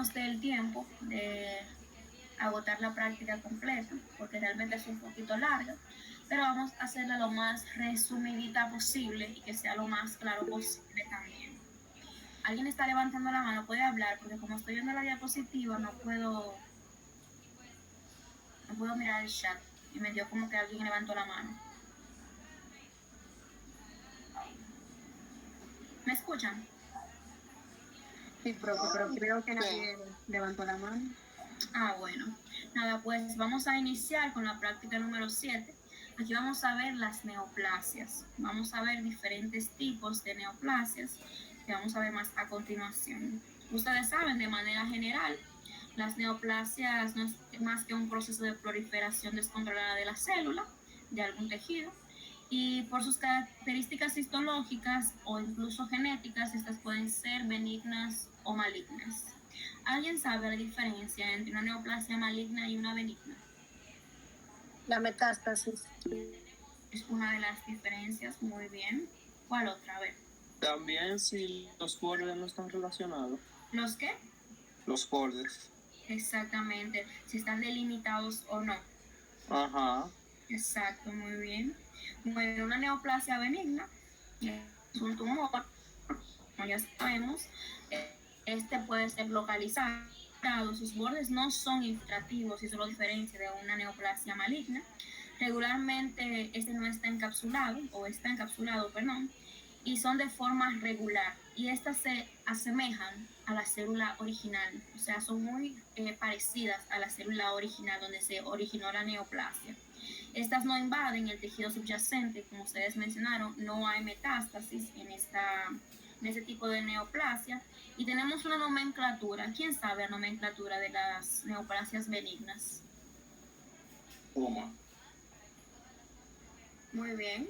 nos dé el tiempo de agotar la práctica completa, porque realmente es un poquito larga, pero vamos a hacerla lo más resumidita posible y que sea lo más claro posible también. Alguien está levantando la mano, puede hablar, porque como estoy viendo la diapositiva no puedo mirar el chat y me dio como que alguien levantó la mano. ¿Me escuchan? Sí, profe, pero creo que nadie levantó la mano. Ah, bueno. Nada, pues vamos a iniciar con la práctica número 7. Aquí vamos a ver las neoplasias. Vamos a ver diferentes tipos de neoplasias que vamos a ver más a continuación. Ustedes saben, de manera general, las neoplasias no es más que un proceso de proliferación descontrolada de la célula, de algún tejido, y por sus características histológicas o incluso genéticas, estas pueden ser benignas o malignas. ¿Alguien sabe la diferencia entre una neoplasia maligna y una benigna? La metástasis. Es una de las diferencias, muy bien. ¿Cuál otra? A ver. También si los bordes no están relacionados. ¿Los qué? Los bordes. Exactamente, si están delimitados o no. Ajá. Exacto, muy bien. Bueno, una neoplasia benigna es un tumor, como ya sabemos, este puede ser localizado, sus bordes no son infiltrativos y eso lo diferencia de una neoplasia maligna. Regularmente este no está encapsulado, perdón, y son de forma regular y estas se asemejan a la célula original, o sea, son muy parecidas a la célula original donde se originó la neoplasia. Estas no invaden el tejido subyacente, como ustedes mencionaron, no hay metástasis en ese tipo de neoplasia. Y tenemos una nomenclatura. ¿Quién sabe la nomenclatura de las neoplasias benignas? Coma. Muy bien.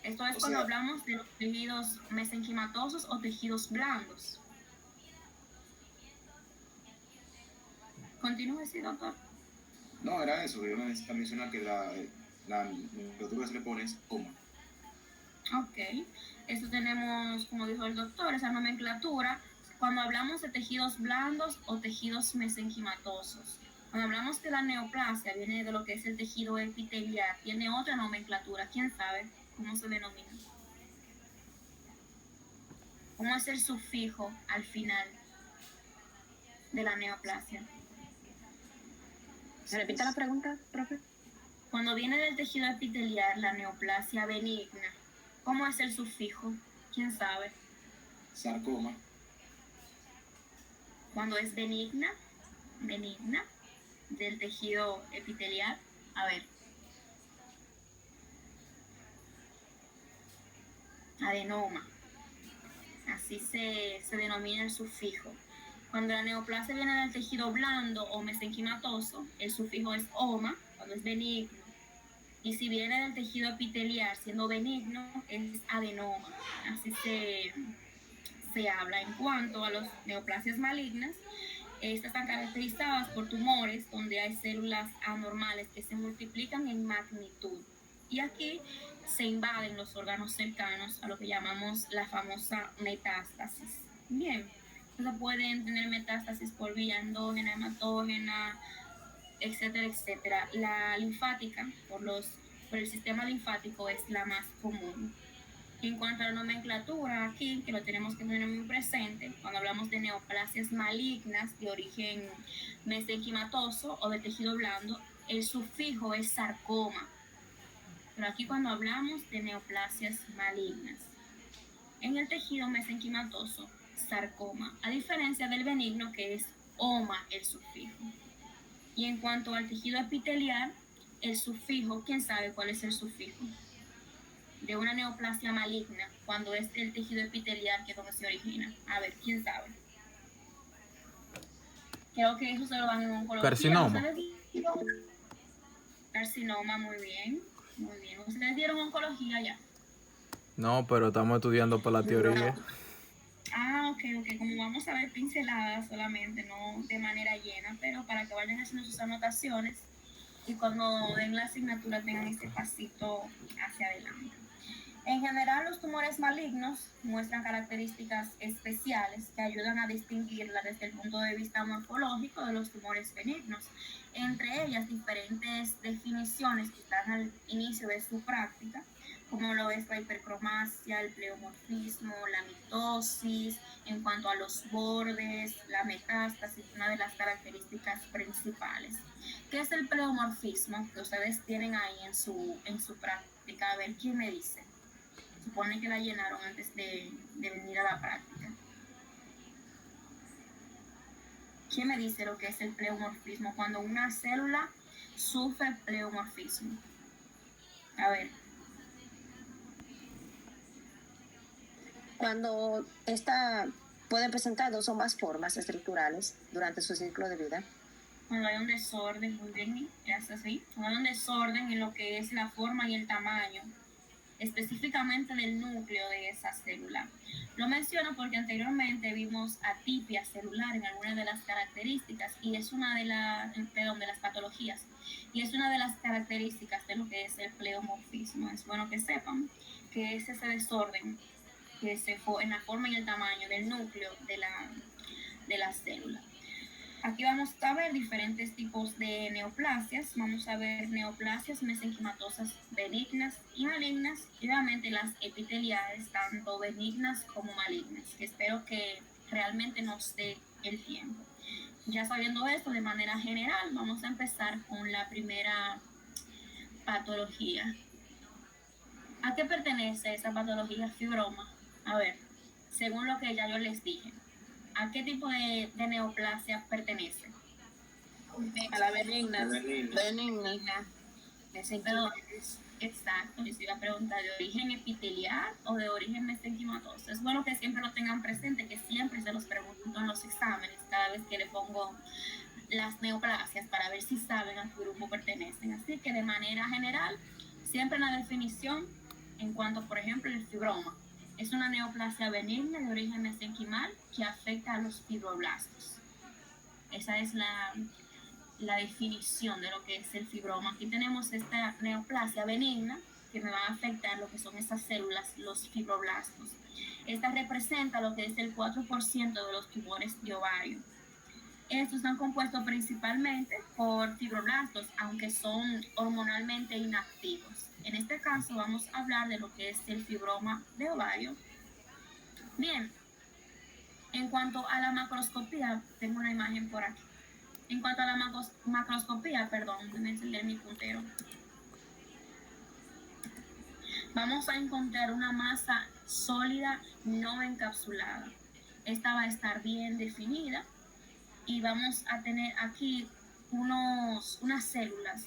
Esto es cuando hablamos de los tejidos mesenquimatosos o tejidos blandos. Continúe, sí, doctor. No, era eso, que yo mencionar que la nomenclatura que se le pone es coma. Ok, esto tenemos, como dijo el doctor, esa nomenclatura cuando hablamos de tejidos blandos o tejidos mesenquimatosos. Cuando hablamos de la neoplasia, viene de lo que es el tejido epitelial, tiene otra nomenclatura, ¿quién sabe cómo se denomina? ¿Cómo es el sufijo al final de la neoplasia? ¿Me repite la pregunta, profe? Cuando viene del tejido epitelial, la neoplasia benigna, ¿cómo es el sufijo? ¿Quién sabe? Sarcoma. Cuando es benigna, del tejido epitelial, a ver. Adenoma. Así se denomina el sufijo. Cuando la neoplasia viene del tejido blando o mesenquimatoso, el sufijo es oma, cuando es benigno. Y si viene del tejido epitelial siendo benigno, es adenoma. Así se habla. En cuanto a las neoplasias malignas, estas están caracterizadas por tumores donde hay células anormales que se multiplican en magnitud. Y aquí se invaden los órganos cercanos a lo que llamamos la famosa metástasis. Bien, entonces pueden tener metástasis por vía endógena, hematógena, etcétera, etcétera. La linfática, por el sistema linfático, es la más común. En cuanto a la nomenclatura, aquí, que lo tenemos que tener muy presente, cuando hablamos de neoplasias malignas de origen mesenquimatoso o de tejido blando, el sufijo es sarcoma. Pero aquí cuando hablamos de neoplasias malignas, en el tejido mesenquimatoso, sarcoma, a diferencia del benigno que es oma el sufijo. Y en cuanto al tejido epitelial, el sufijo, ¿quién sabe cuál es el sufijo? De una neoplasia maligna, cuando es el tejido epitelial que es donde se origina. A ver, ¿quién sabe? Creo que eso se lo dan en oncología. Carcinoma. Carcinoma, muy bien. Muy bien. ¿Ustedes dieron oncología ya? No, pero estamos estudiando para la teoría. Ah, ok. Como vamos a ver pinceladas solamente, no de manera llena, pero para que vayan haciendo sus anotaciones y cuando den la asignatura tengan ese pasito hacia adelante. En general, los tumores malignos muestran características especiales que ayudan a distinguirla desde el punto de vista morfológico de los tumores benignos. Entre ellas, diferentes definiciones que están al inicio de su práctica, como lo es la hipercromasia, el pleomorfismo, la mitosis, en cuanto a los bordes, la metástasis, una de las características principales. ¿Qué es el pleomorfismo que ustedes tienen ahí en su práctica? A ver, ¿quién me dice? Supone que la llenaron antes de venir a la práctica. ¿Quién me dice lo que es el pleomorfismo? Cuando una célula sufre pleomorfismo. A ver. Cuando esta puede presentar dos o más formas estructurales durante su ciclo de vida. Cuando hay un desorden, muy bien, es así. Cuando hay un desorden en lo que es la forma y el tamaño, específicamente del núcleo de esa célula. Lo menciono porque anteriormente vimos atipia celular en algunas de las características y es una de las patologías, y es una de las características de lo que es el pleomorfismo. Es bueno que sepan que es ese desorden que se fue en la forma y el tamaño del núcleo de la célula. Aquí vamos a ver diferentes tipos de neoplasias. Vamos a ver neoplasias mesenquimatosas benignas y malignas, y obviamente las epiteliales, tanto benignas como malignas, que espero que realmente nos dé el tiempo. Ya sabiendo esto de manera general, vamos a empezar con la primera patología. ¿A qué pertenece esa patología? Fibroma. A ver, según lo que ya yo les dije, ¿a qué tipo de neoplasia pertenece? A la benigna. Benigna. Exacto, les iba a preguntar de origen epitelial o de origen mesenquimatoso. Es bueno que siempre lo tengan presente, que siempre se los pregunto en los exámenes, cada vez que le pongo las neoplasias para ver si saben a qué grupo pertenecen. Así que de manera general, siempre la definición en cuanto, por ejemplo, el fibroma. Es una neoplasia benigna de origen mesenquimal que afecta a los fibroblastos. Esa es la definición de lo que es el fibroma. Aquí tenemos esta neoplasia benigna que me va a afectar lo que son esas células, los fibroblastos. Esta representa lo que es el 4% de los tumores de ovario. Estos están compuestos principalmente por fibroblastos, aunque son hormonalmente inactivos. En este caso vamos a hablar de lo que es el fibroma de ovario. Bien, en cuanto a la macroscopía, tengo una imagen por aquí. En cuanto a la macroscopía, perdón, me encendí mi puntero. Vamos a encontrar una masa sólida no encapsulada. Esta va a estar bien definida y vamos a tener aquí unas células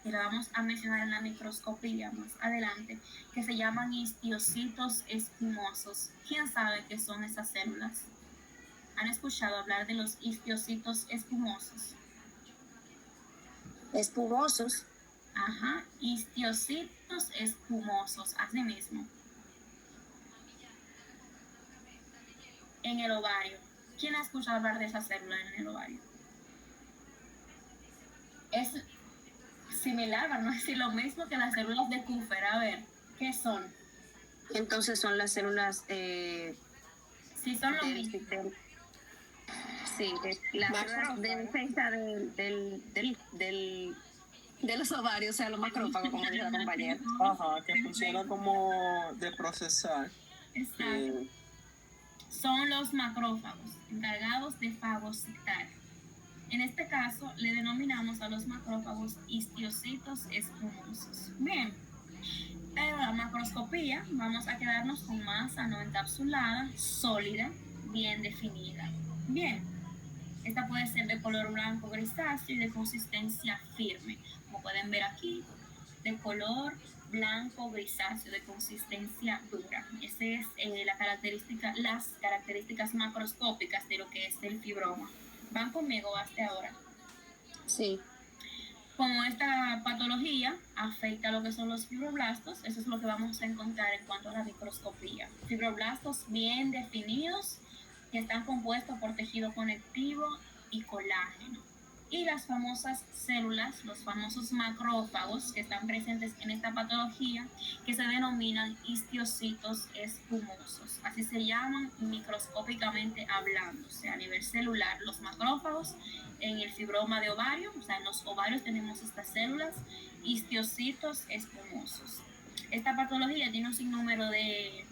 que la vamos a mencionar en la microscopía más adelante, que se llaman histiocitos espumosos. ¿Quién sabe qué son esas células? ¿Han escuchado hablar de los histiocitos espumosos? Espumosos. Ajá, histiocitos espumosos, así mismo. En el ovario. ¿Quién ha escuchado hablar de esa célula en el ovario? Es similar, para no decir lo mismo que las células de Kupfer. A ver, ¿qué son? Entonces son las células Sí, son lo mismo. Sí, las células de defensa de los ovarios, o sea, los macrófagos, como dice la compañera. Ajá, que funciona como de procesar. Exacto. Son los macrófagos encargados de fagocitar. En este caso, le denominamos a los macrófagos histiocitos espumosos. Bien, pero la macroscopía vamos a quedarnos con masa no encapsulada, sólida, bien definida. Bien, esta puede ser de color blanco grisáceo y de consistencia firme, como pueden ver aquí, de color blanco grisáceo, de consistencia dura. Esa es las características macroscópicas de lo que es el fibroma. ¿Van conmigo hasta ahora? Sí. Como esta patología afecta a lo que son los fibroblastos, eso es lo que vamos a encontrar en cuanto a la microscopía. Fibroblastos bien definidos que están compuestos por tejido conectivo y colágeno. Y las famosas células, los famosos macrófagos que están presentes en esta patología, que se denominan histiocytos espumosos. Así se llaman microscópicamente hablando, o sea, a nivel celular. Los macrófagos en el fibroma de ovario, o sea, en los ovarios tenemos estas células, histiocytos espumosos. Esta patología tiene un sinnúmero de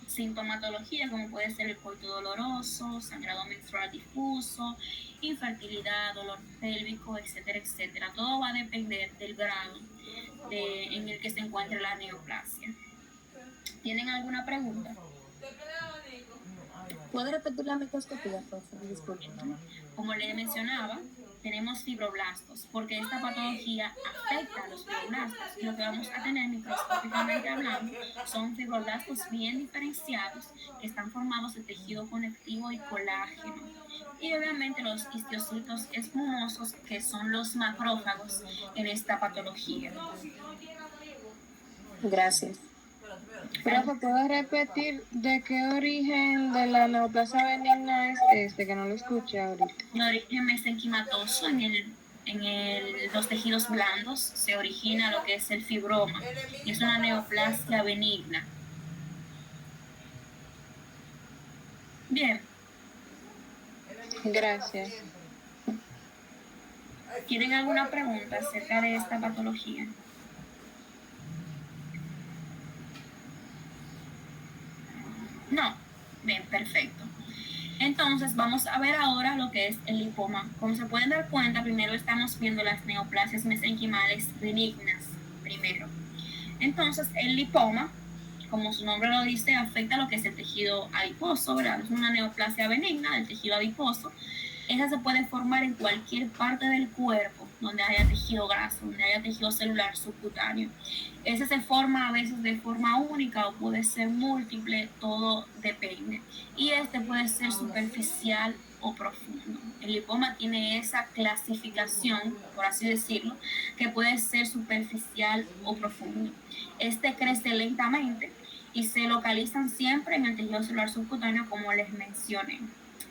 sintomatología, como puede ser el coito doloroso, sangrado menstrual difuso, infertilidad, dolor pélvico, etcétera, etcétera. Todo va a depender del grado en el que se encuentre la neoplasia. ¿Tienen alguna pregunta? ¿Puede repetir la microscopía, por favor? Disculpe. Como le mencionaba, tenemos fibroblastos, porque esta patología afecta a los fibroblastos. Y lo que vamos a tener microscópicamente hablando son fibroblastos bien diferenciados que están formados de tejido conectivo y colágeno. Y obviamente los histiocytos espumosos, que son los macrófagos en esta patología. Gracias. Profe, ¿puedes repetir de qué origen de la neoplasia benigna es este? Que no lo escuché ahorita. De origen mesenquimatoso en los tejidos blandos se origina lo que es el fibroma. Y es una neoplasia benigna. Bien. Gracias. ¿Tienen alguna pregunta acerca de esta patología? No. Bien, perfecto. Entonces vamos a ver ahora lo que es el lipoma. Como se pueden dar cuenta, primero estamos viendo las neoplasias mesenquimales benignas, primero. Entonces el lipoma, como su nombre lo dice, afecta lo que es el tejido adiposo, ¿verdad? Es una neoplasia benigna del tejido adiposo. Esa se puede formar en cualquier parte del cuerpo donde haya tejido graso, donde haya tejido celular subcutáneo. Ese se forma a veces de forma única o puede ser múltiple, todo depende. Y este puede ser superficial o profundo. El lipoma tiene esa clasificación, por así decirlo, que puede ser superficial o profundo. Este crece lentamente y se localizan siempre en el tejido celular subcutáneo, como les mencioné.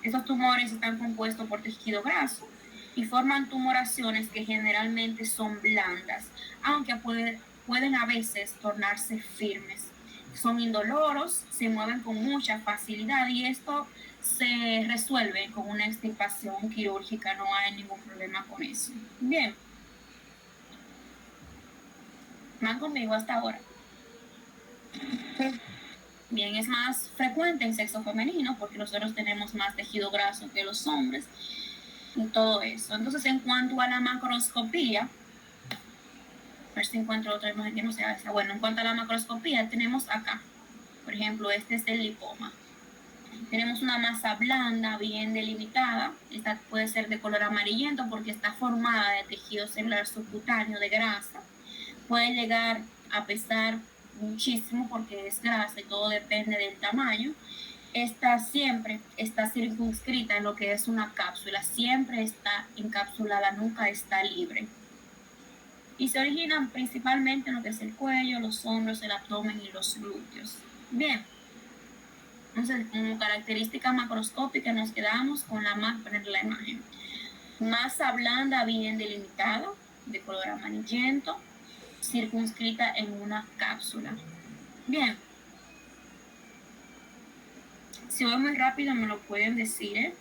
Estos tumores están compuestos por tejido graso y forman tumoraciones que generalmente son blandas, aunque pueden a veces tornarse firmes. Son indoloros, se mueven con mucha facilidad y esto se resuelve con una extirpación quirúrgica, no hay ningún problema con eso. Bien. ¿Van conmigo hasta ahora? Bien, es más frecuente en sexo femenino porque nosotros tenemos más tejido graso que los hombres y todo eso. Entonces, en cuanto a la macroscopía, a ver si encuentro otra imagen que no sea esa. Bueno, en cuanto a la macroscopía, tenemos acá, por ejemplo, este es el lipoma. Tenemos una masa blanda, bien delimitada. Esta puede ser de color amarillento porque está formada de tejido celular subcutáneo de grasa. Puede llegar a pesar muchísimo porque es grasa y todo depende del tamaño. Esta siempre está circunscrita en lo que es una cápsula, siempre está encapsulada, nunca está libre. Y se originan principalmente en lo que es el cuello, los hombros, el abdomen y los glúteos. Bien. Entonces, como característica macroscópica nos quedamos con la imagen. Masa blanda bien delimitada, de color amarillento, circunscrita en una cápsula. Bien. Si voy muy rápido me lo pueden decir, ¿eh?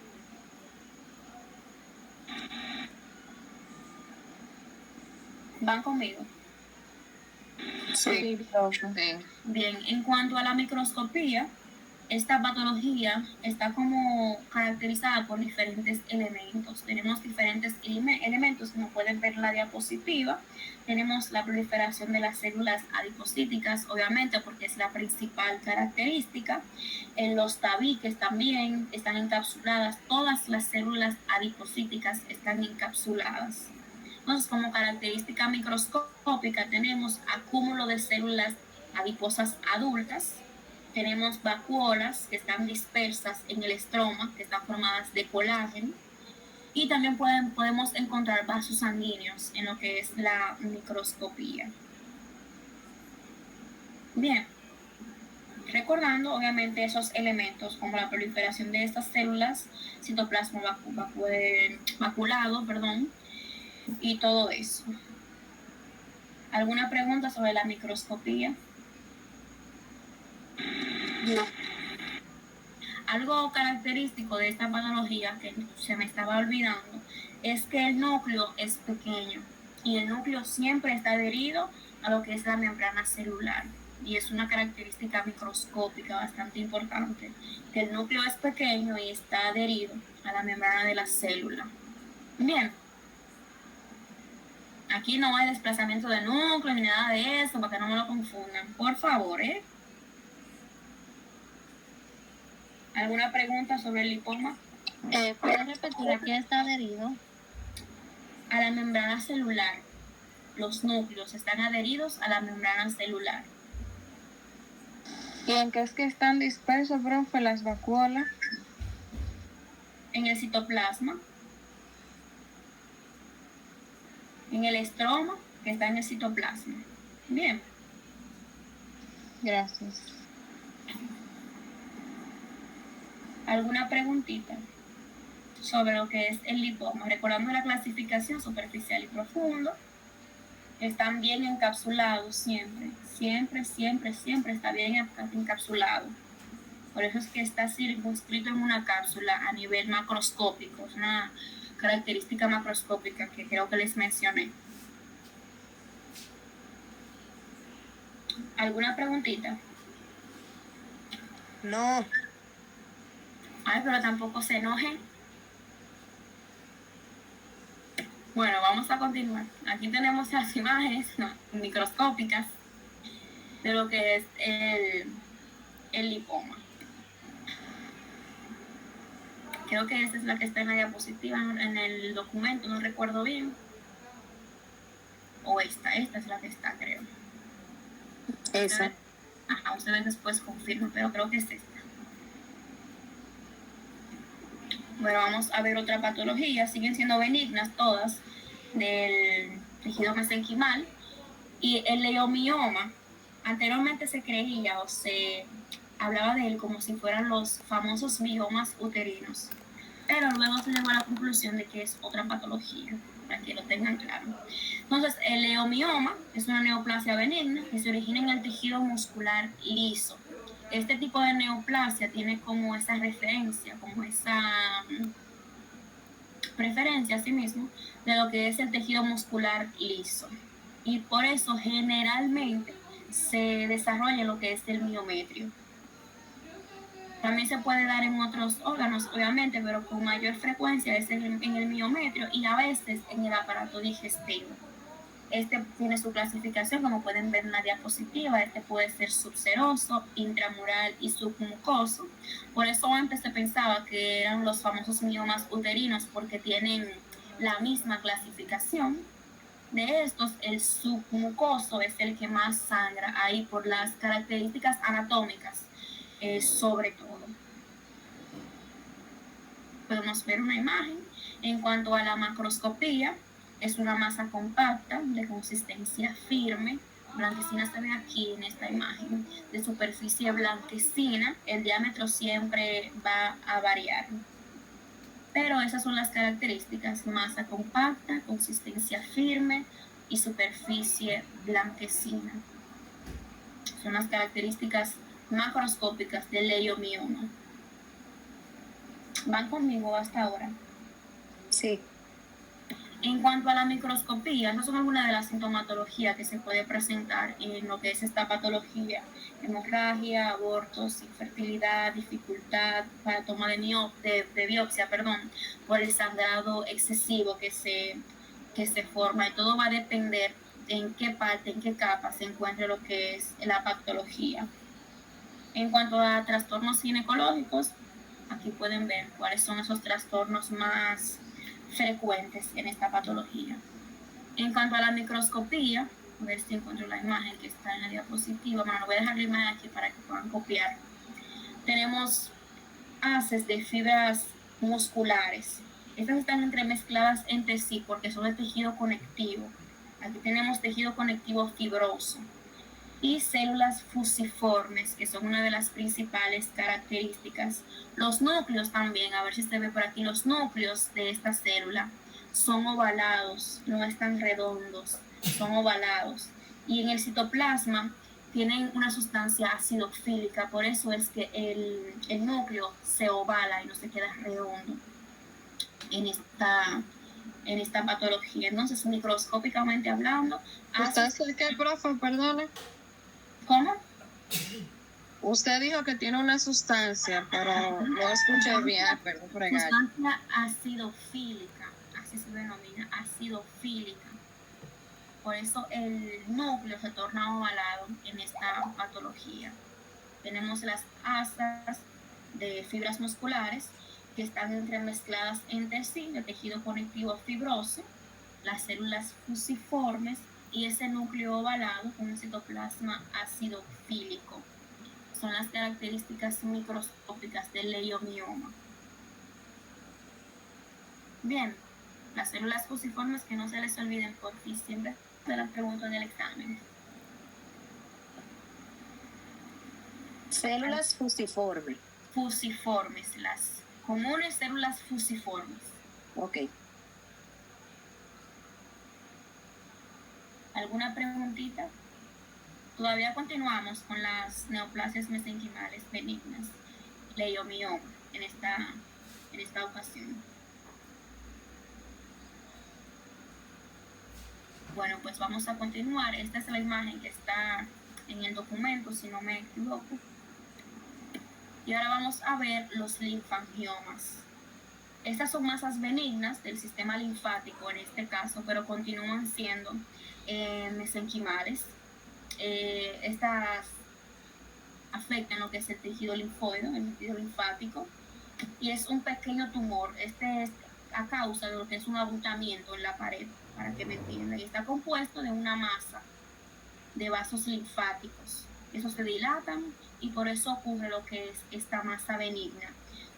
¿Van conmigo? Sí. Bien, en cuanto a la microscopía, esta patología está como caracterizada por diferentes elementos. Tenemos diferentes elementos, como pueden ver en la diapositiva. Tenemos la proliferación de las células adipocíticas, obviamente, porque es la principal característica. En los tabiques también están encapsuladas. Todas las células adipocíticas están encapsuladas. Entonces, como característica microscópica, tenemos acúmulo de células adiposas adultas. Tenemos vacuolas que están dispersas en el estroma, que están formadas de colágeno. Y también podemos encontrar vasos sanguíneos en lo que es la microscopía. Bien. Recordando, obviamente, esos elementos como la proliferación de estas células, citoplasma vaculado, y todo eso. ¿Alguna pregunta sobre la microscopía? No. Algo característico de esta patología que se me estaba olvidando es que el núcleo es pequeño y el núcleo siempre está adherido a lo que es la membrana celular, y es una característica microscópica bastante importante, que el núcleo es pequeño y está adherido a la membrana de la célula. Bien, aquí no hay desplazamiento de núcleo ni nada de eso, para que no me lo confundan, por favor, ¿eh? ¿Alguna pregunta sobre el lipoma? ¿Puedes repetir a qué está adherido? A la membrana celular. Los núcleos están adheridos a la membrana celular. ¿Y en qué es que están dispersos, profe, las vacuolas? En el citoplasma, en el estroma, que está en el citoplasma. Bien. Gracias. ¿Alguna preguntita sobre lo que es el lipoma? Recordando la clasificación superficial y profundo, están bien encapsulados siempre. Siempre está bien encapsulado. Por eso es que está circunscrito en una cápsula a nivel macroscópico. Es una característica macroscópica que creo que les mencioné. ¿Alguna preguntita? No. Ay, pero tampoco se enojen. Bueno, vamos a continuar. Aquí tenemos las imágenes microscópicas de lo que es el lipoma. Creo que esta es la que está en la diapositiva, en el documento, no recuerdo bien. O esta es la que está, creo. Esa. Ajá, ustedes después confirman, pero creo que es esta. Bueno, vamos a ver otra patología. Siguen siendo benignas todas del tejido mesenquimal. Y el leiomioma, anteriormente se creía o se hablaba de él como si fueran los famosos miomas uterinos. Pero luego se llegó a la conclusión de que es otra patología, para que lo tengan claro. Entonces, el leiomioma es una neoplasia benigna que se origina en el tejido muscular liso. Este tipo de neoplasia tiene como esa referencia, como esa preferencia a sí mismo de lo que es el tejido muscular liso. Y por eso generalmente se desarrolla lo que es el miometrio. También se puede dar en otros órganos, obviamente, pero con mayor frecuencia es en el miometrio y a veces en el aparato digestivo. Este tiene su clasificación, como pueden ver en la diapositiva. Este puede ser subseroso, intramural y submucoso. Por eso antes se pensaba que eran los famosos miomas uterinos, porque tienen la misma clasificación. De estos, el submucoso es el que más sangra ahí por las características anatómicas, sobre todo. Podemos ver una imagen. En cuanto a la macroscopía, es una masa compacta de consistencia firme. Blanquecina se ve aquí en esta imagen, de superficie blanquecina. El diámetro siempre va a variar. Pero esas son las características: masa compacta, consistencia firme y superficie blanquecina. Son las características macroscópicas del leiomioma. ¿Van conmigo hasta ahora? Sí. En cuanto a la microscopía, esas son algunas de las sintomatologías que se puede presentar en lo que es esta patología: hemorragia, abortos, infertilidad, dificultad para toma de biopsia, por el sangrado excesivo que se forma. Y todo va a depender en qué parte, en qué capa se encuentre lo que es la patología. En cuanto a trastornos ginecológicos, aquí pueden ver cuáles son esos trastornos más frecuentes en esta patología. En cuanto a la microscopía, a ver si encuentro la imagen que está en la diapositiva. Bueno, voy a dejar la imagen aquí para que puedan copiar. Tenemos haces de fibras musculares. Estas están entremezcladas entre sí porque son de tejido conectivo. Aquí tenemos tejido conectivo fibroso y células fusiformes, que son una de las principales características. Los núcleos también, a ver si se ve por aquí, los núcleos de esta célula son ovalados, no están redondos, son ovalados. Y en el citoplasma tienen una sustancia acidofílica, por eso es que el núcleo se ovala y no se queda redondo en esta patología. Entonces, microscópicamente hablando, ¿Usted es el que, profe? Perdone. ¿cómo? Usted dijo que tiene una sustancia, pero no escuché bien, perdón por el gallo. Sustancia acidofílica, así se denomina, acidofílica. Por eso el núcleo se torna ovalado en esta patología. Tenemos las asas de fibras musculares que están entremezcladas entre sí, de tejido conectivo fibroso, las células fusiformes y ese núcleo ovalado con un citoplasma acidofílico. Son las características microscópicas del leiomioma. Bien, las células fusiformes, que no se les olviden, por fin siempre se las pregunto en el examen. Células fusiformes. Fusiformes, las comunes células fusiformes. Ok. ¿Alguna preguntita? Todavía continuamos con las neoplasias mesenquimales benignas, leiomioma, en esta ocasión. Bueno, pues vamos a continuar. Esta es la imagen que está en el documento, si no me equivoco. Y ahora vamos a ver los linfangiomas. Estas son masas benignas del sistema linfático en este caso, pero continúan siendo mesenquimales. Estas afectan lo que es el tejido linfoide, el tejido linfático, y es un pequeño tumor. Este es a causa de lo que es un abultamiento en la pared, para que me entiendan, y está compuesto de una masa de vasos linfáticos. Esos se dilatan y por eso ocurre lo que es esta masa benigna.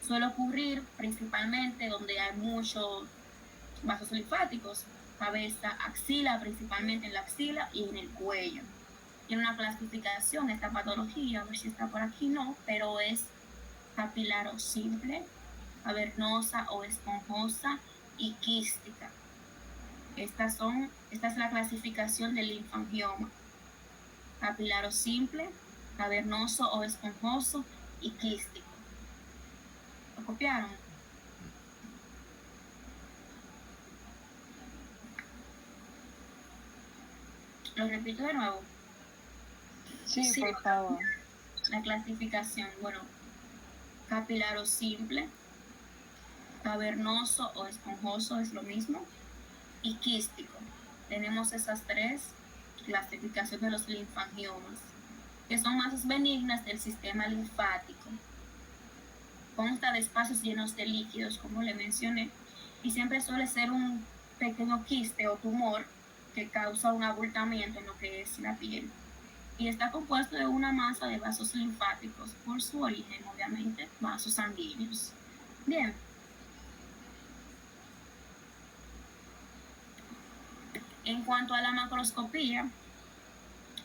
Suele ocurrir principalmente donde hay muchos vasos linfáticos, cabeza, axila, principalmente en la axila y en el cuello. Tiene una clasificación esta patología, a ver si está por aquí, no, pero es capilar o simple, cavernosa o esponjosa y quística. Esta es la clasificación del linfangioma. Capilar o simple, cavernoso o esponjoso y quístico. ¿Lo copiaron? Lo repito de nuevo. Sí, por favor. La clasificación, bueno, capilar o simple, cavernoso o esponjoso es lo mismo, y quístico. Tenemos esas tres clasificaciones de los linfangiomas, que son masas benignas del sistema linfático. Consta de espacios llenos de líquidos, como le mencioné, y siempre suele ser un pequeño quiste o tumor que causa un abultamiento en lo que es la piel. Y está compuesto de una masa de vasos linfáticos, por su origen, obviamente, vasos sanguíneos. Bien. En cuanto a la macroscopía,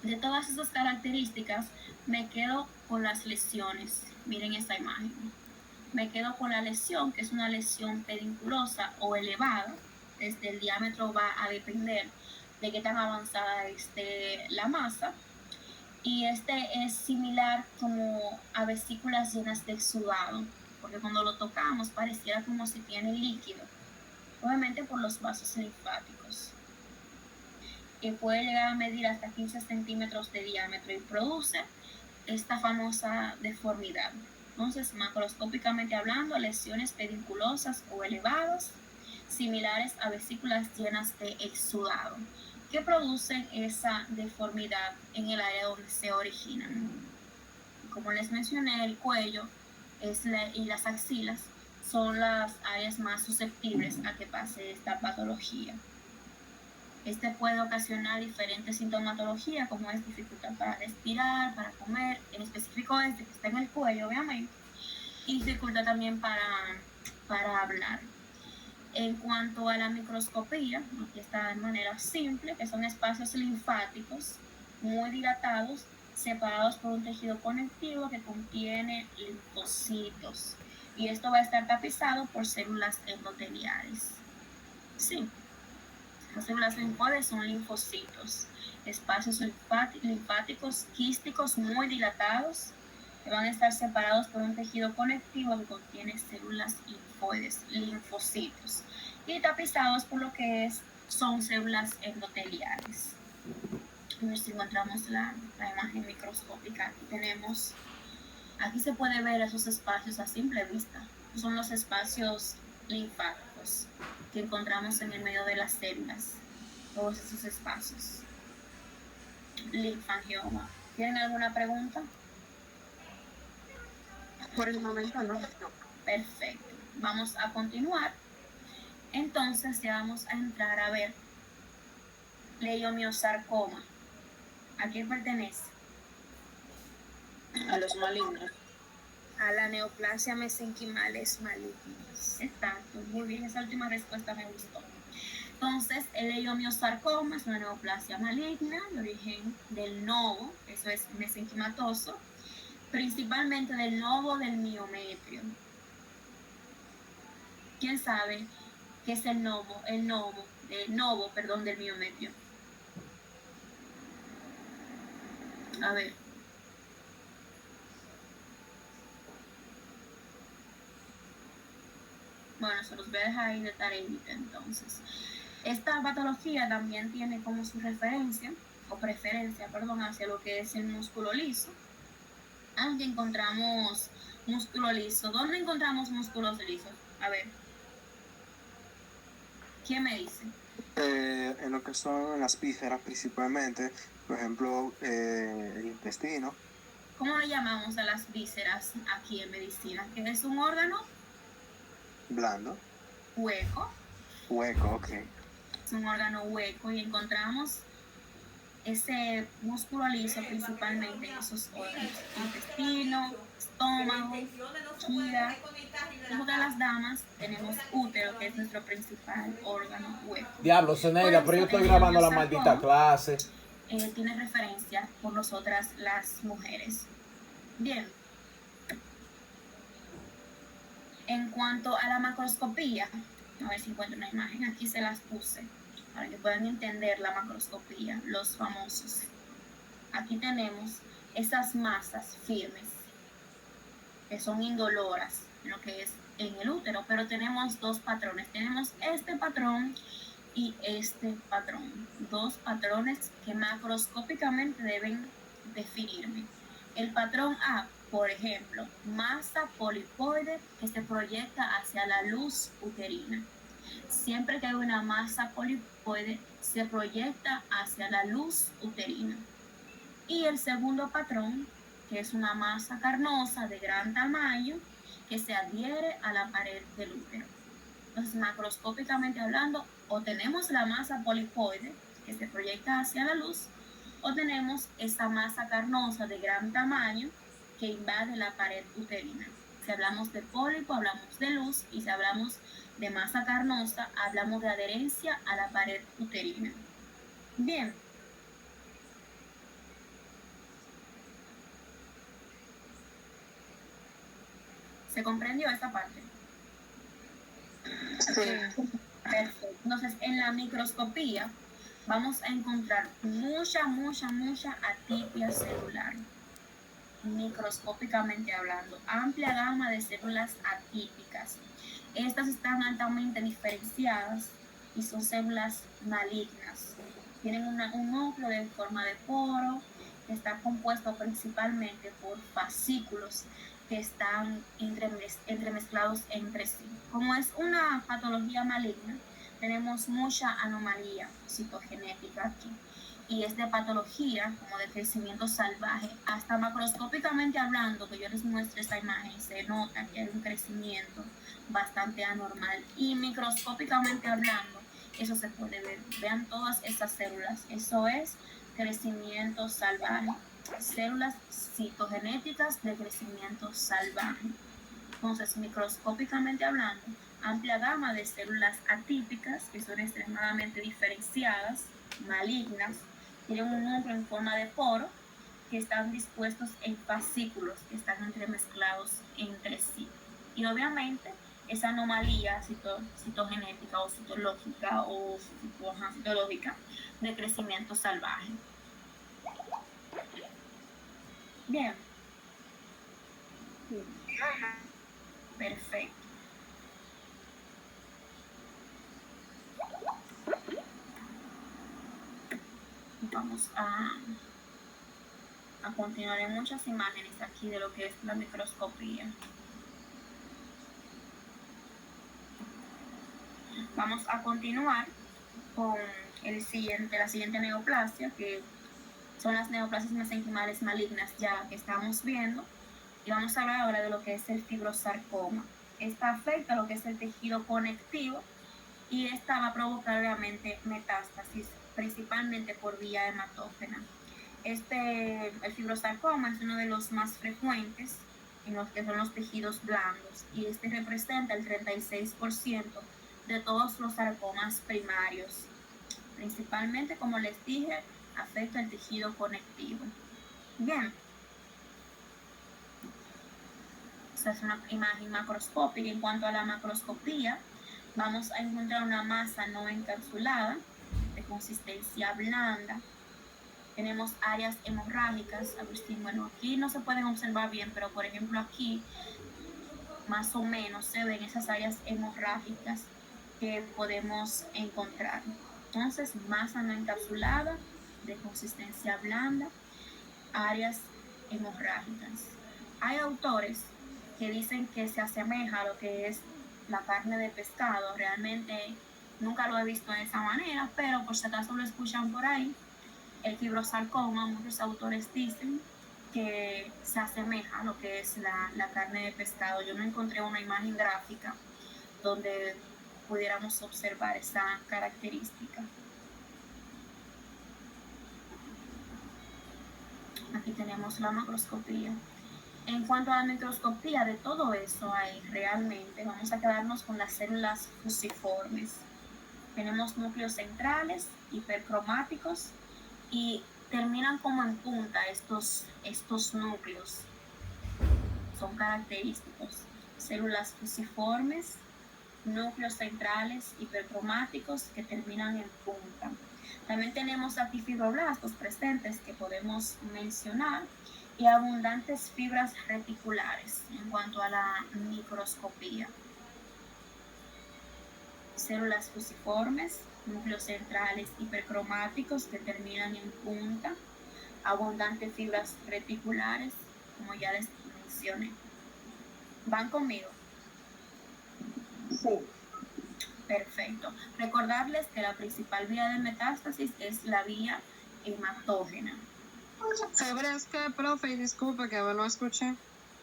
de todas esas características, me quedo con las lesiones. Miren esta imagen. Me quedo con la lesión, que es una lesión pedunculosa o elevada. Desde el diámetro va a depender de qué tan avanzada esté la masa. Y este es similar como a vesículas llenas de exudado, porque cuando lo tocamos pareciera como si tiene líquido, obviamente por los vasos linfáticos, que puede llegar a medir hasta 15 centímetros de diámetro y produce esta famosa deformidad. Entonces, macroscópicamente hablando, lesiones pedunculosas o elevadas, similares a vesículas llenas de exudado, que producen esa deformidad en el área donde se originan. Como les mencioné, el cuello y las axilas son las áreas más susceptibles a que pase esta patología. Este puede ocasionar diferentes sintomatologías, como es dificultad para respirar, para comer, en específico este que está en el cuello, obviamente, y dificultad también para hablar. En cuanto a la microscopía, aquí está de manera simple, que son espacios linfáticos muy dilatados, separados por un tejido conectivo que contiene linfocitos. Y esto va a estar tapizado por células endoteliales. Sí. Las células linfoides son linfocitos, espacios linfáticos quísticos muy dilatados que van a estar separados por un tejido conectivo que contiene células linfoides, linfocitos, y tapizados por lo que son células endoteliales. A ver si encontramos la imagen microscópica. Aquí se puede ver esos espacios a simple vista. Son los espacios linfáticos que encontramos en el medio de las células. Todos esos espacios. Linfangioma. ¿Tienen alguna pregunta? Por el momento no. Perfecto. Vamos a continuar. Entonces ya vamos a entrar a ver leiomiosarcoma. ¿A qué pertenece? A los malignos. A la neoplasia mesenquimales malignos. Exacto, muy bien, esa última respuesta me gustó. Entonces, el leiomiosarcoma es una neoplasia maligna de origen del nodo, eso es mesenquimatoso, principalmente del nodo del miometrio. ¿Quién sabe qué es el nodo del miometrio? A ver. Bueno, se los voy a dejar ahí de tareita entonces. Esta patología también tiene como su preferencia hacia lo que es el músculo liso. Aunque encontramos músculo liso. ¿Dónde encontramos músculos lisos? A ver. ¿Quién me dice? En lo que son las vísceras principalmente, por ejemplo, el intestino. ¿Cómo le llamamos a las vísceras aquí en medicina? ¿Qué es un órgano? Blando. Hueco. Hueco, ok. Es un órgano hueco y encontramos ese músculo liso principalmente en esos órganos: intestino, estómago, vejiga. Y para las damas tenemos útero, que es nuestro principal órgano hueco. Diablo, Zeneida, pero yo estoy grabando la maldita clase. Tiene referencia por nosotras las mujeres. Bien. En cuanto a la macroscopía, a ver si encuentro una imagen, aquí se las puse para que puedan entender la macroscopía, los famosos. Aquí tenemos esas masas firmes que son indoloras en lo que es en el útero, pero tenemos dos patrones. Tenemos este patrón y este patrón. Dos patrones que macroscópicamente deben definirme. El patrón A, por ejemplo, masa polipoide que se proyecta hacia la luz uterina. Siempre que hay una masa polipoide, se proyecta hacia la luz uterina. Y el segundo patrón, que es una masa carnosa de gran tamaño, que se adhiere a la pared del útero. Entonces, macroscópicamente hablando, o tenemos la masa polipoide, que se proyecta hacia la luz, o tenemos esa masa carnosa de gran tamaño, que invade la pared uterina. Si hablamos de pólipo, hablamos de luz, y si hablamos de masa carnosa, hablamos de adherencia a la pared uterina. Bien. ¿Se comprendió esta parte? Sí. Perfecto. Entonces, en la microscopía vamos a encontrar mucha atipia celular. Microscópicamente hablando, amplia gama de células atípicas. Estas están altamente diferenciadas y son células malignas. Tienen un núcleo en forma de poro que está compuesto principalmente por fascículos que están entremezclados entre sí. Como es una patología maligna, tenemos mucha anomalía citogenética aquí. Y es de patología, como de crecimiento salvaje, hasta macroscópicamente hablando, que yo les muestre esta imagen, se nota que hay un crecimiento bastante anormal. Y microscópicamente hablando, eso se puede ver. Vean todas estas células, eso es crecimiento salvaje. Células citogenéticas de crecimiento salvaje. Entonces, microscópicamente hablando, amplia gama de células atípicas que son extremadamente diferenciadas, malignas, tienen un núcleo en forma de poro que están dispuestos en fascículos que están entremezclados entre sí. Y obviamente esa anomalía citogenética o citológica o citológica de crecimiento salvaje. Bien. Perfecto. Vamos a continuar en muchas imágenes aquí de lo que es la microscopía. Vamos a continuar con la siguiente neoplasia, que son las neoplasias mesenquimales malignas ya que estamos viendo. Y vamos a hablar ahora de lo que es el fibrosarcoma. Esta afecta lo que es el tejido conectivo y esta va a provocar obviamente metástasis, principalmente por vía hematógena. El fibrosarcoma es uno de los más frecuentes en los que son los tejidos blandos y representa el 36% de todos los sarcomas primarios. Principalmente, como les dije, afecta el tejido conectivo. Bien. Esta es una imagen macroscópica. En cuanto a la macroscopía, vamos a encontrar una masa no encapsulada de consistencia blanda. Tenemos áreas hemorrágicas. Agustín, bueno, aquí no se pueden observar bien, pero por ejemplo aquí más o menos se ven esas áreas hemorrágicas que podemos encontrar. Entonces, masa no encapsulada de consistencia blanda, áreas hemorrágicas. Hay autores que dicen que se asemeja a lo que es la carne de pescado. Realmente nunca lo he visto de esa manera, pero por si acaso lo escuchan por ahí, el fibrosarcoma, muchos autores dicen que se asemeja a lo que es la carne de pescado. Yo no encontré una imagen gráfica donde pudiéramos observar esa característica. Aquí tenemos la macroscopía. En cuanto a la microscopía, de todo eso hay realmente, vamos a quedarnos con las células fusiformes. Tenemos núcleos centrales, hipercromáticos, y terminan como en punta estos núcleos. Son característicos. Células fusiformes, núcleos centrales, hipercromáticos, que terminan en punta. También tenemos aquí fibroblastos presentes que podemos mencionar y abundantes fibras reticulares en cuanto a la microscopía. Células fusiformes, núcleos centrales hipercromáticos que terminan en punta, abundantes fibras reticulares, como ya les mencioné. ¿Van conmigo? Sí. Perfecto. Recordarles que la principal vía de metástasis es la vía hematógena. ¿Fibras qué, profe? Disculpe que no escuché.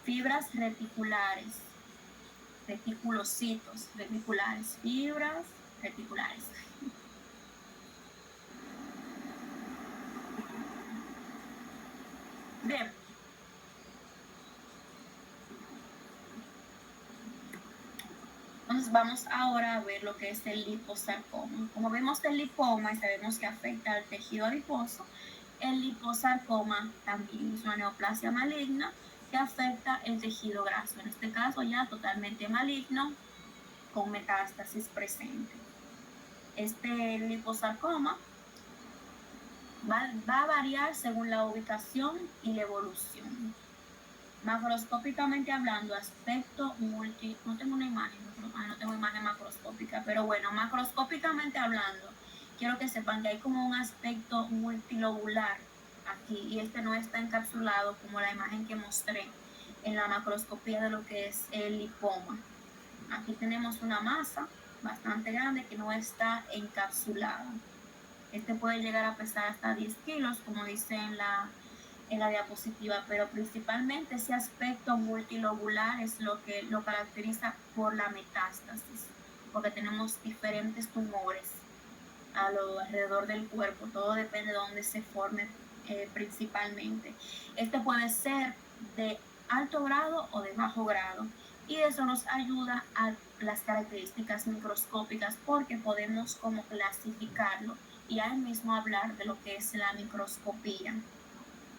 Fibras reticulares, reticulocitos reticulares, fibras reticulares. Bien. Entonces vamos ahora a ver lo que es el liposarcoma. Como vemos el lipoma y sabemos que afecta al tejido adiposo, el liposarcoma también es una neoplasia maligna que afecta el tejido graso. En este caso ya totalmente maligno con metástasis presente. Este liposarcoma va a variar según la ubicación y la evolución. Macroscópicamente hablando, aspecto no tengo una imagen, no tengo imagen macroscópica, pero bueno, macroscópicamente hablando, quiero que sepan que hay como un aspecto multilobular aquí y este no está encapsulado como la imagen que mostré en la macroscopía de lo que es el lipoma. Aquí tenemos una masa bastante grande que no está encapsulada. Este puede llegar a pesar hasta 10 kilos, como dice en la diapositiva, pero principalmente ese aspecto multilobular es lo que lo caracteriza por la metástasis, porque tenemos diferentes tumores alrededor del cuerpo, todo depende de dónde se forme principalmente. Este puede ser de alto grado o de bajo grado y eso nos ayuda a las características microscópicas porque podemos como clasificarlo y ahí mismo hablar de lo que es la microscopía.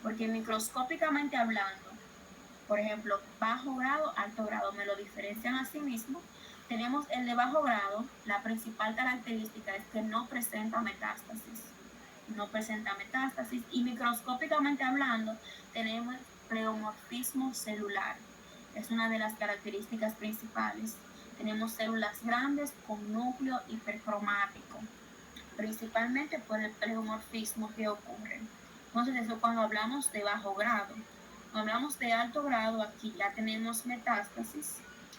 Porque microscópicamente hablando, por ejemplo, bajo grado, alto grado, me lo diferencian a sí mismo, Tenemos el de bajo grado, la principal característica es que no presenta metástasis. No presenta metástasis y microscópicamente hablando tenemos pleomorfismo celular. Es una de las características principales. Tenemos células grandes con núcleo hipercromático, principalmente por el pleomorfismo que ocurre. Entonces eso cuando hablamos de bajo grado. Cuando hablamos de alto grado, aquí ya tenemos metástasis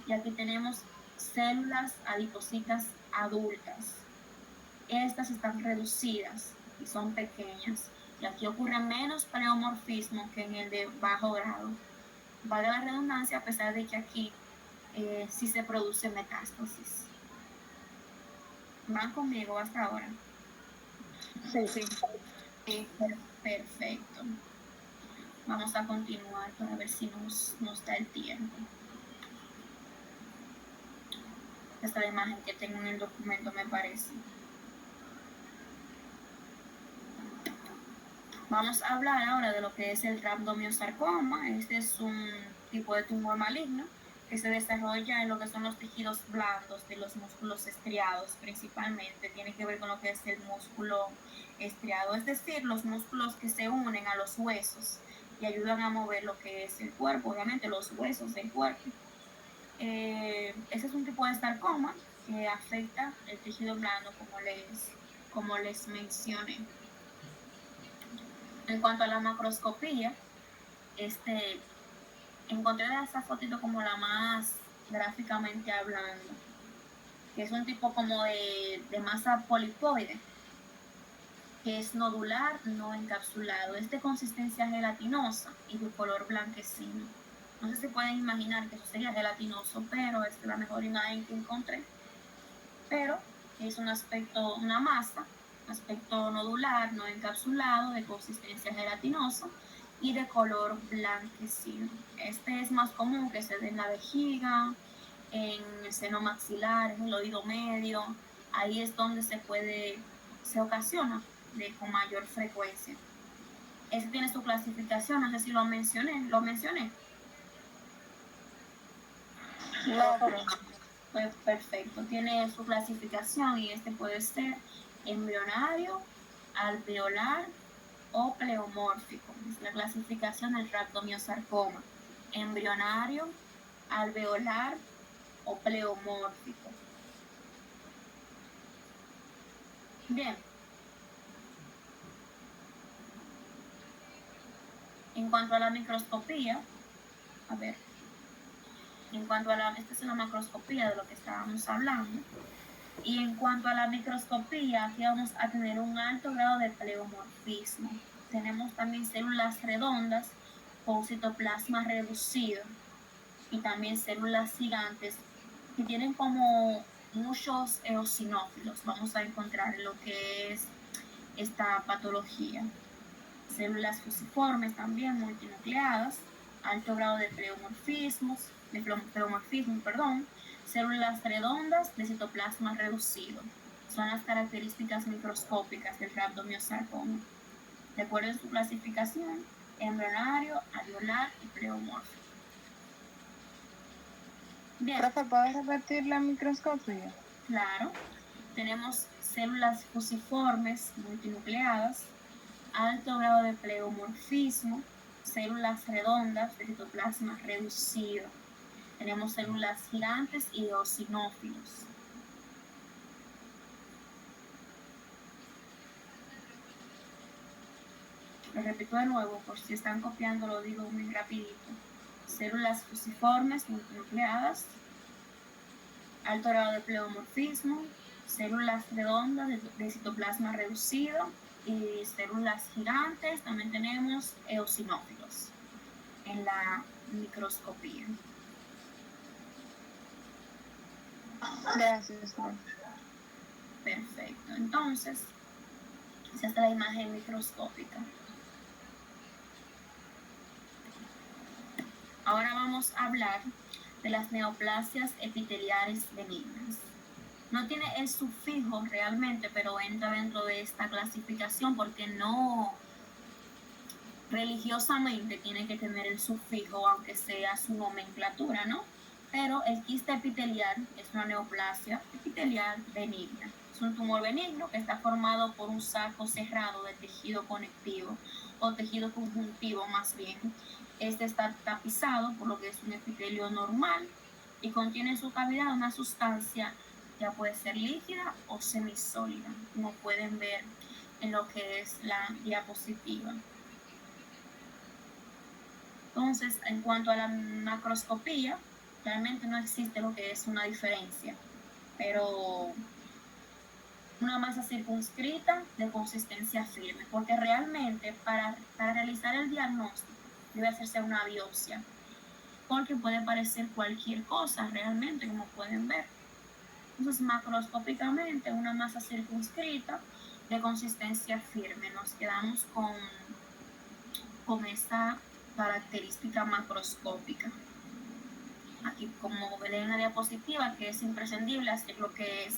y aquí tenemos células adipocitas adultas. Estas están reducidas y son pequeñas. Y aquí ocurre menos pleomorfismo que en el de bajo grado. Vale la redundancia, a pesar de que aquí sí se produce metástasis. ¿Van conmigo hasta ahora? Sí. Perfecto. Vamos a continuar para ver si nos da el tiempo. Esta es la imagen que tengo en el documento, me parece. Vamos a hablar ahora de lo que es el rhabdomyosarcoma. Este es un tipo de tumor maligno que se desarrolla en lo que son los tejidos blandos de los músculos estriados principalmente. Tiene que ver con lo que es el músculo estriado, es decir, los músculos que se unen a los huesos y ayudan a mover lo que es el cuerpo, obviamente los huesos del cuerpo. Ese es un tipo de sarcoma que afecta el tejido blando, como les mencioné. En cuanto a la macroscopía, encontré esa fotito como la más gráficamente hablando, que es un tipo como de masa polipoide, que es nodular, no encapsulado, es de consistencia gelatinosa y de color blanquecino. No sé si pueden imaginar que eso sería gelatinoso, pero es la mejor imagen que encontré. Pero es un aspecto, una masa, aspecto nodular, no encapsulado, de consistencia gelatinosa y de color blanquecino. Este es más común que se dé en la vejiga, en el seno maxilar, en el oído medio. Ahí es donde se ocasiona con mayor frecuencia. Este tiene su clasificación, no sé si lo mencioné. No, Pues perfecto, tiene su clasificación y este puede ser embrionario, alveolar o pleomórfico. Es la clasificación del rhabdomyosarcoma: embrionario, alveolar o pleomórfico. Bien. En cuanto a la microscopía, esta es la macroscopía de lo que estábamos hablando. Y en cuanto a la microscopía, aquí vamos a tener un alto grado de pleomorfismo. Tenemos también células redondas con citoplasma reducido y también células gigantes que tienen como muchos eosinófilos. Vamos a encontrar en lo que es esta patología. Células fusiformes también multinucleadas, alto grado de pleomorfismo, células redondas de citoplasma reducido. Son las características microscópicas del rhabdomyosarcoma. Recuerden su clasificación: embrionario, alveolar y pleomórfico. Bien. profe, ¿puedes repetir la microscopía? Claro. Tenemos células fusiformes multinucleadas, alto grado de pleomorfismo, células redondas de citoplasma reducido. Tenemos células gigantes y eosinófilos. Lo repito de nuevo, por si están copiando, lo digo muy rapidito. Células fusiformes multinucleadas, alto grado de pleomorfismo, células redondas de citoplasma reducido y células gigantes. También tenemos eosinófilos en la microscopía. Gracias, profe. Perfecto. Entonces, esa es la imagen microscópica. Ahora vamos a hablar de las neoplasias epiteliales benignas. No tiene el sufijo realmente, pero entra dentro de esta clasificación porque no religiosamente tiene que tener el sufijo, aunque sea su nomenclatura, ¿no? Pero el quiste epitelial es una neoplasia epitelial benigna. Es un tumor benigno que está formado por un saco cerrado de tejido conectivo o tejido conjuntivo más bien. Este está tapizado por lo que es un epitelio normal y contiene en su cavidad una sustancia, ya puede ser líquida o semisólida, como pueden ver en lo que es la diapositiva. Entonces, en cuanto a la macroscopía, realmente no existe lo que es una diferencia, pero una masa circunscrita de consistencia firme, porque realmente para realizar el diagnóstico debe hacerse una biopsia, porque puede parecer cualquier cosa realmente, como pueden ver. Entonces, macroscópicamente, una masa circunscrita de consistencia firme. Nos quedamos con esta característica macroscópica. Aquí, como ven en la diapositiva, que es imprescindible hacer lo que es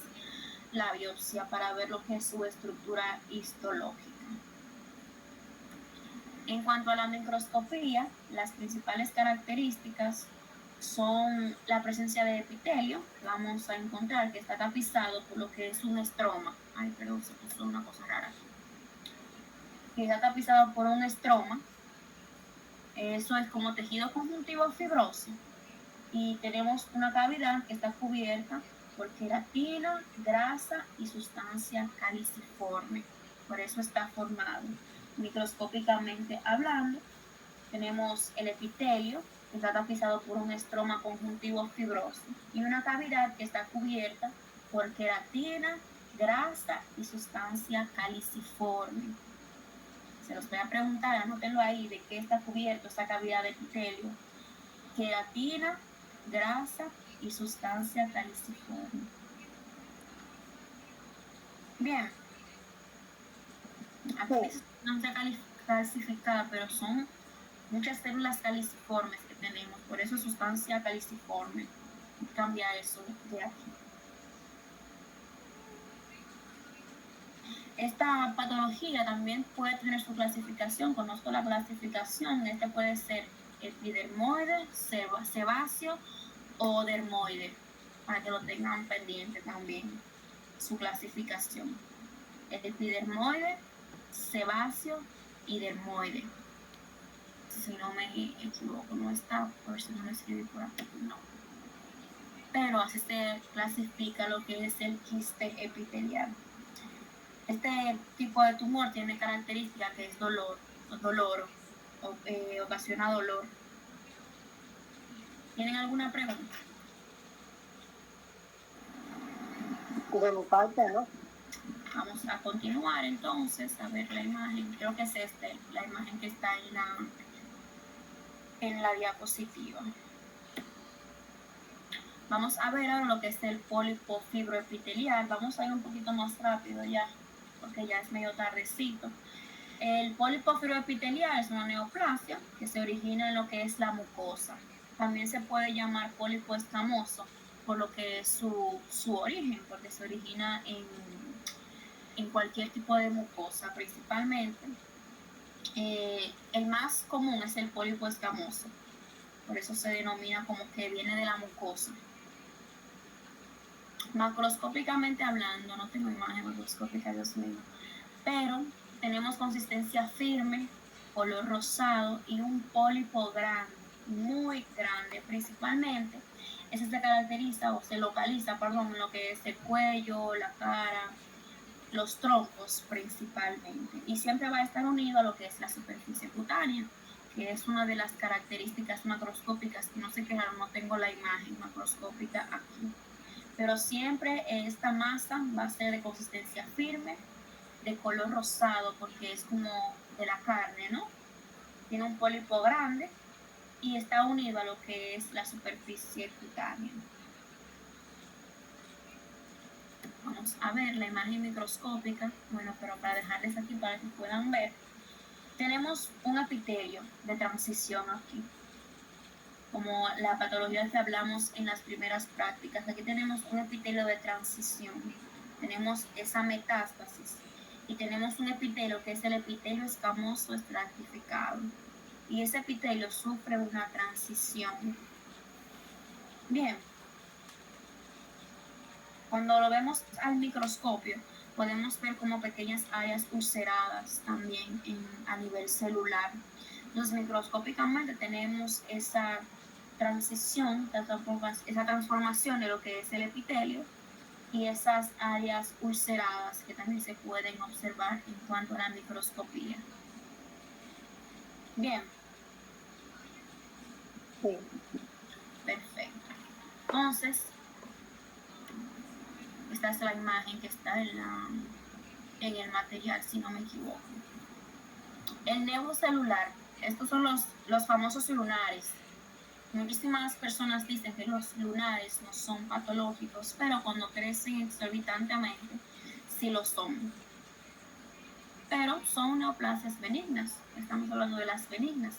la biopsia para ver lo que es su estructura histológica. En cuanto a la microscopía, las principales características son la presencia de epitelio, que vamos a encontrar que está tapizado por lo que es un estroma. Ay, perdón, se puso una cosa rara aquí. Que está tapizado por un estroma. Eso es como tejido conjuntivo fibroso. Y tenemos una cavidad que está cubierta por queratina, grasa y sustancia caliciforme. Por eso está formado. Microscópicamente hablando, tenemos el epitelio, que está tapizado por un estroma conjuntivo fibroso, y una cavidad que está cubierta por queratina, grasa y sustancia caliciforme. Se los voy a preguntar, anótenlo ahí, de qué está cubierto esta cavidad de epitelio. Queratina, grasa y sustancia caliciforme. Bien. Aquí dice sustancia calcificada, pero son muchas células caliciformes que tenemos, por eso sustancia caliciforme. Cambia eso de aquí. Esta patología también puede tener su clasificación. Conozco la clasificación. Este puede ser epidermoide, sebáceo o dermoide, para que lo tengan pendiente también su clasificación. Epidermoide, sebáceo y dermoide. Si no me equivoco, no está, por si no lo escribí por aquí, no. Pero así se clasifica lo que es el quiste epitelial. Este tipo de tumor tiene característica que es dolor, ocasiona dolor. ¿Tienen alguna pregunta? De mi parte, ¿no? Vamos a continuar entonces a ver la imagen. Creo que es la imagen que está en la diapositiva. Vamos a ver ahora lo que es el pólipo fibroepitelial. Vamos a ir un poquito más rápido ya, porque ya es medio tardecito. El pólipo fibroepitelial es una neoplasia que se origina en lo que es la mucosa. También se puede llamar pólipo escamoso por lo que es su origen, porque se origina en cualquier tipo de mucosa, principalmente. El más común es el pólipo escamoso, por eso se denomina como que viene de la mucosa. Macroscópicamente hablando, no tengo imagen macroscópica, Dios mío, pero tenemos consistencia firme, color rosado y un pólipo grande, muy grande. Principalmente, ese se caracteriza o se localiza, en lo que es el cuello, la cara, los troncos principalmente. Y siempre va a estar unido a lo que es la superficie cutánea, que es una de las características macroscópicas. No sé qué, no tengo la imagen macroscópica aquí. Pero siempre esta masa va a ser de consistencia firme, de color rosado, porque es como de la carne, ¿no? Tiene un pólipo grande y está unido a lo que es la superficie cutánea. Vamos a ver la imagen microscópica. Bueno, pero para dejarles aquí para que puedan ver, tenemos un epitelio de transición aquí, como la patología que hablamos en las primeras prácticas. Aquí tenemos un epitelio de transición, tenemos esa metástasis y tenemos un epitelio que es el epitelio escamoso estratificado, y ese epitelio sufre una transición. Bien, cuando lo vemos al microscopio, podemos ver como pequeñas áreas ulceradas también a nivel celular. Entonces, microscópicamente tenemos esa transición, esa transformación de lo que es el epitelio y esas áreas ulceradas que también se pueden observar en cuanto a la microscopía. Bien. Sí. Perfecto. Entonces, esta es la imagen que está en el material, si no me equivoco. El nevo celular, estos son los famosos lunares. Muchísimas personas dicen que los lunares no son patológicos, pero cuando crecen exorbitantemente, sí lo son. Pero son neoplasias benignas, estamos hablando de las benignas.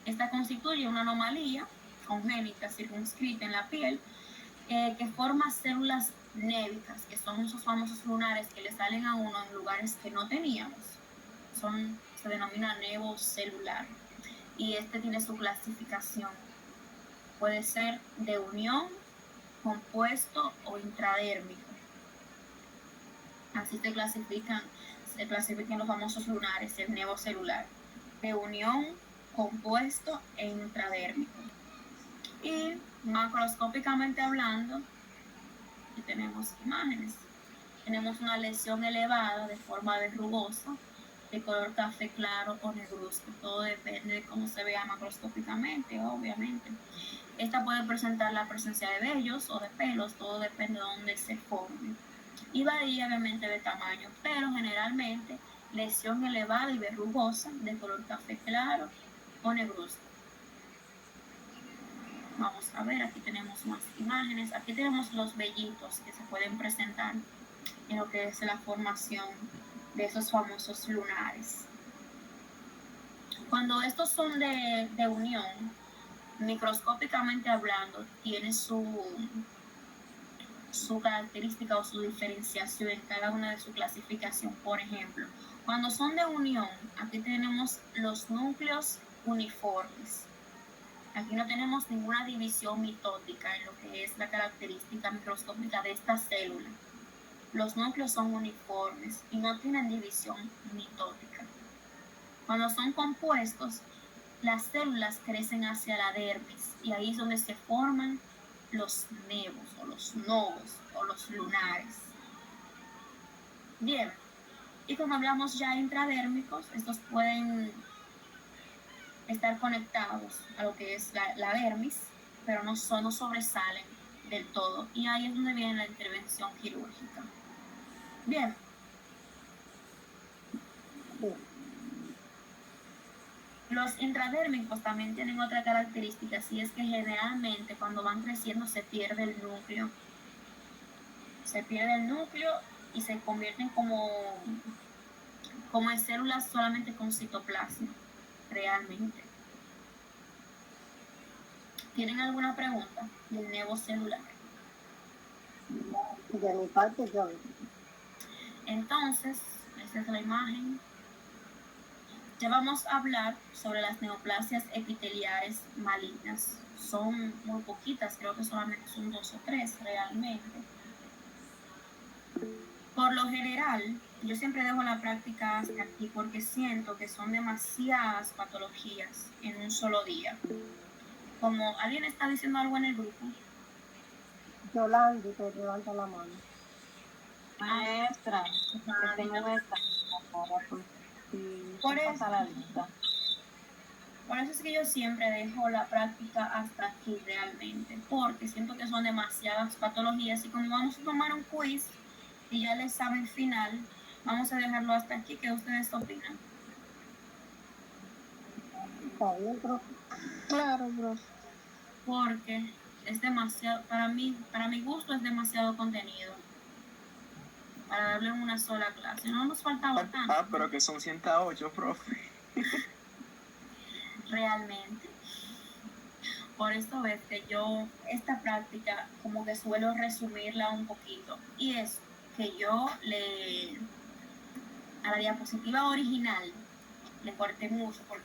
Esta constituye una anomalía congénita circunscrita en la piel que forma células névicas, que son esos famosos lunares que le salen a uno en lugares que no teníamos. Se denomina nevo celular y este tiene su clasificación. Puede ser de unión, compuesto o intradérmico. Así se clasifican los famosos lunares, el nevo celular, de unión, compuesto e intradérmico. Y macroscópicamente hablando, aquí tenemos imágenes. Tenemos una lesión elevada de forma verrugosa, de color café claro o negruzco. Todo depende de cómo se vea macroscópicamente, obviamente. Esta puede presentar la presencia de vellos o de pelos, todo depende de dónde se forme. Y varía obviamente de tamaño, pero generalmente lesión elevada y verrugosa de color café claro o negruzco. Vamos a ver, aquí tenemos más imágenes. Aquí tenemos los vellitos que se pueden presentar en lo que es la formación de esos famosos lunares. Cuando estos son de unión, microscópicamente hablando, tiene su característica o su diferenciación en cada una de su clasificación. Por ejemplo, cuando son de unión, aquí tenemos los núcleos uniformes. Aquí no tenemos ninguna división mitótica en lo que es la característica microscópica de esta célula. Los núcleos son uniformes y no tienen división mitótica. Cuando son compuestos, las células crecen hacia la dermis y ahí es donde se forman los nevos o los nodos o los lunares. Bien, y cuando hablamos ya intradérmicos, estos pueden estar conectados a lo que es la dermis, pero no sobresalen del todo. Y ahí es donde viene la intervención quirúrgica. Bien. Los intradérmicos también tienen otra característica, y es que generalmente cuando van creciendo se pierde el núcleo. Se pierde el núcleo y se convierten como en células solamente con citoplasma, realmente. ¿Tienen alguna pregunta del nevo celular? De mi parte, yo. Entonces, esta es la imagen. Ya vamos a hablar sobre las neoplasias epiteliares malignas. Son muy poquitas, creo que solamente son 2 o 3 realmente. Por lo general, yo siempre dejo la práctica hasta aquí porque siento que son demasiadas patologías en un solo día. Como alguien está diciendo algo en el grupo. Yolanda, te levanta la mano. Maestra, Por eso es que yo siempre dejo la práctica hasta aquí realmente, porque siento que son demasiadas patologías y como vamos a tomar un quiz y ya el examen final, vamos a dejarlo hasta aquí. ¿Qué ustedes opinan? Está bien, profe. Claro, profe. Porque es demasiado, para mi gusto es demasiado contenido para darle en una sola clase. No nos faltaba tanto. Pero que son 108, profe. Realmente. Por eso ves que yo esta práctica como que suelo resumirla un poquito. Y es que yo a la diapositiva original le corté mucho porque